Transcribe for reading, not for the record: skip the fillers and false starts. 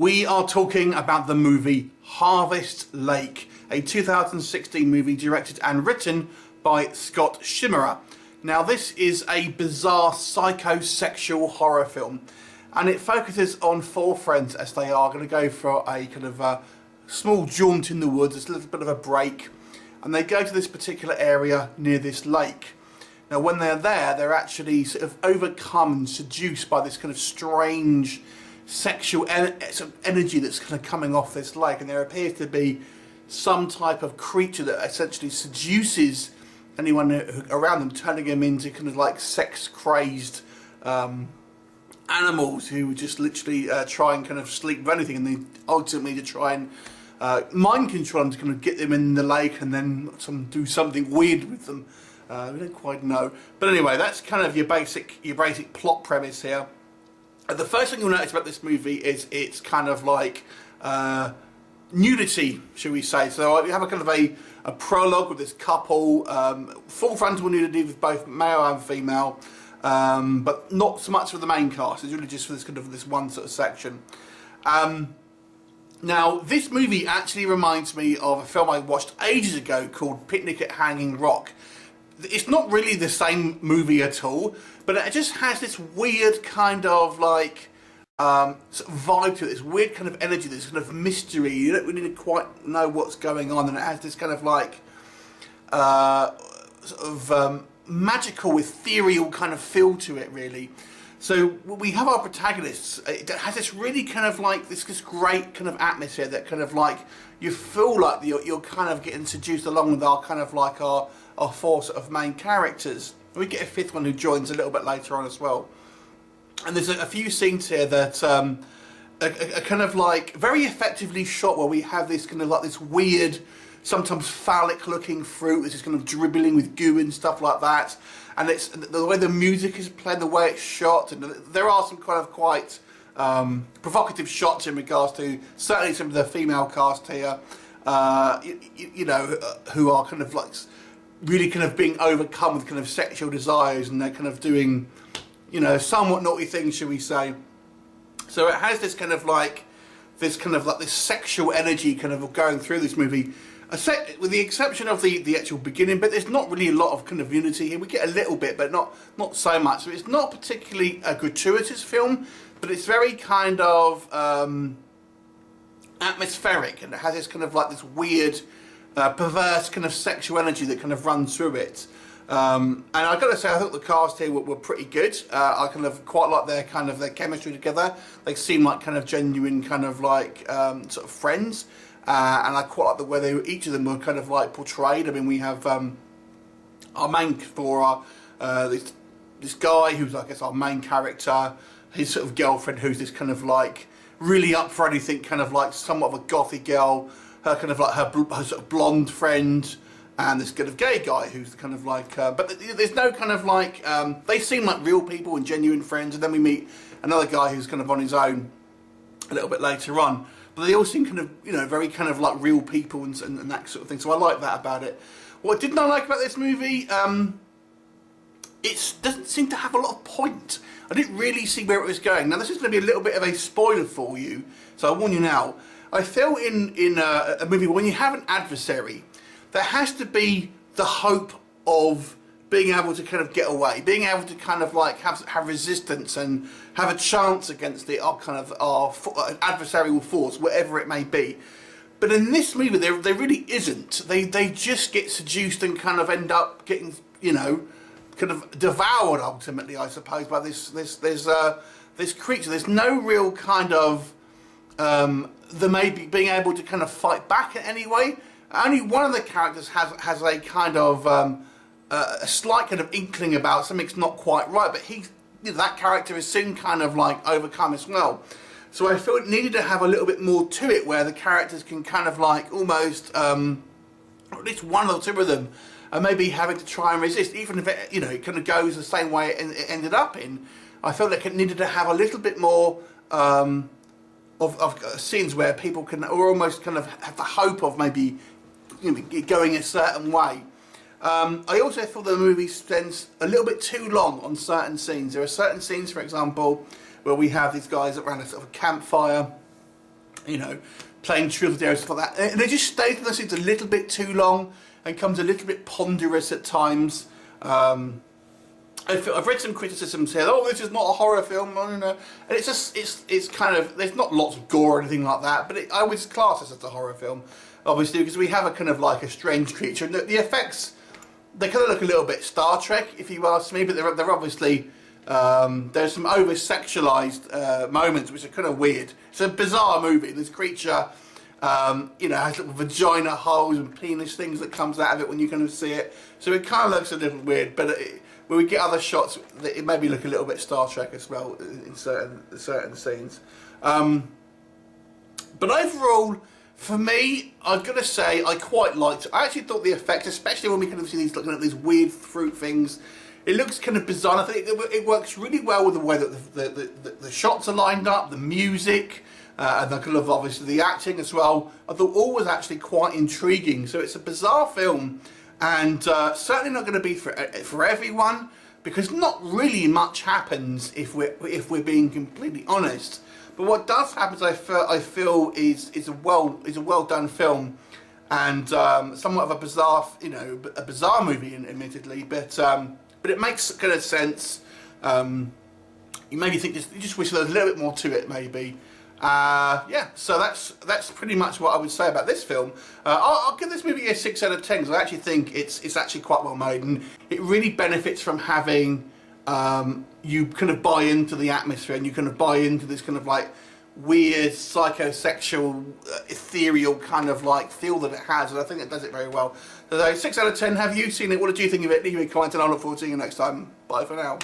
We are talking about the movie Harvest Lake, a 2016 movie directed and written by Scott Schimmerer. Now this is a bizarre psychosexual horror film, and it focuses on four friends as they are going to go for a kind of a small jaunt in the woods. It's a little bit of a break, and they go to this particular area near this lake. Now when they're there, they're actually sort of overcome and seduced by this kind of strange sexual energy that's kind of coming off this lake, and there appears to be some type of creature that essentially seduces anyone around them, turning them into kind of like sex crazed animals who just literally try and kind of sleep with anything, and they ultimately to try and mind control them to kind of get them in the lake and then do something weird with them. We don't quite know, but anyway, that's kind of your basic plot premise here. The first thing you'll notice about this movie is it's kind of like nudity, shall we say. So you have a kind of a prologue with this couple, full frontal nudity with both male and female, but not so much for the main cast. It's really just for this one sort of section. Now this movie actually reminds me of a film I watched ages ago called Picnic at Hanging Rock. It's not really the same movie at all, but it just has this weird kind of like sort of vibe to it, this weird kind of energy, this kind of mystery. You don't really quite know what's going on, and it has this kind of like magical, ethereal kind of feel to it, really. So we have our protagonists. It has this really kind of like this great kind of atmosphere that kind of like you feel like you're kind of getting seduced along with our kind of like our four sort of main characters. We get a fifth one who joins a little bit later on as well. And there's a few scenes here that are kind of like very effectively shot, where we have this kind of like this weird, sometimes phallic looking fruit that's just kind of dribbling with goo and stuff like that. And it's the way the music is played, the way it's shot, and there are some kind of quite provocative shots in regards to certainly some of the female cast here, you know, who are kind of like really kind of being overcome with kind of sexual desires, and they're kind of doing, you know, somewhat naughty things, shall we say. So it has this kind of like this sexual energy kind of going through this movie, with the exception of the actual beginning. But there's not really a lot of kind of unity here. We get a little bit, but not so much. So it's not particularly a gratuitous film, but it's very kind of atmospheric, and it has this kind of like this weird perverse kind of sexual energy that kind of runs through it. And I've got to say, I thought the cast here were pretty good. I kind of quite like their chemistry together. They seem like kind of genuine kind of like sort of friends, and I quite like the way each of them were kind of like portrayed. I mean, we have our main this guy who's, I guess, our main character, his sort of girlfriend who's this kind of like really up for anything, kind of like somewhat of a gothy girl. Her kind of like her sort of blonde friend, and this kind of gay guy who's kind of like, but there's no kind of like, they seem like real people and genuine friends. And then we meet another guy who's kind of on his own a little bit later on. But they all seem kind of, you know, very kind of like real people and that sort of thing. So I like that about it. What I did not like about this movie, it doesn't seem to have a lot of point. I didn't really see where it was going. Now this is going to be a little bit of a spoiler for you, so I warn you now. I feel in a movie, when you have an adversary, there has to be the hope of being able to kind of get away, being able to kind of like have resistance and have a chance against our adversarial force, whatever it may be. But in this movie, there really isn't. They just get seduced and kind of end up getting, you know, kind of devoured ultimately, I suppose, by this creature. There's no real kind of there may be being able to kind of fight back in any way. Only one of the characters has a kind of a slight kind of inkling about something's not quite right, but that character is soon kind of like overcome as well. So I feel it needed to have a little bit more to it, where the characters can kind of like almost, or at least one or two of them, are maybe having to try and resist, even if it, you know, it kind of goes the same way it ended up in. I felt like it needed to have a little bit more of scenes where people can, or almost kind of have the hope of maybe, you know, going a certain way. I also feel the movie spends a little bit too long on certain scenes. There are certain scenes, for example, where we have these guys around a sort of campfire, you know, playing Truth or Dare and stuff like that. And they just stays in the scenes a little bit too long and comes a little bit ponderous at times. I've read some criticism saying, "Oh, this is not a horror film," and it's just it's kind of, there's not lots of gore or anything like that, but I would class this as a horror film, obviously, because we have a kind of like a strange creature, and the effects, they kind of look a little bit Star Trek, if you ask me, but they're obviously there's some over sexualized moments which are kind of weird. It's a bizarre movie. This creature, you know, has little vagina holes and penis things that comes out of it when you kind of see it, so it kind of looks a little weird, but when we get other shots, it maybe look a little bit Star Trek as well in certain scenes. But overall, for me, I've got to say I quite liked it. I actually thought the effects, especially when we kind of see these, looking at these weird fruit things, it looks kind of bizarre. I think it works really well with the way that the shots are lined up, the music, and the kind of obviously the acting as well. I thought all was actually quite intriguing. So it's a bizarre film. And certainly not going to be for everyone, because not really much happens if we're being completely honest. But what does happen is I feel is a well done film, and somewhat of a bizarre, you know, a bizarre movie, admittedly, but it makes kind of sense. You maybe think you just wish there was a little bit more to it, maybe. Yeah, so that's pretty much what I would say about this film. I'll give this movie a 6 out of 10 because I actually think it's actually quite well made, and it really benefits from having you kind of buy into the atmosphere, and you kind of buy into this kind of like weird psychosexual ethereal kind of like feel that it has, and I think it does it very well. So 6 out of 10. Have you seen it? What did you think of it? Leave me a comment and I look forward to seeing you next time. Bye for now.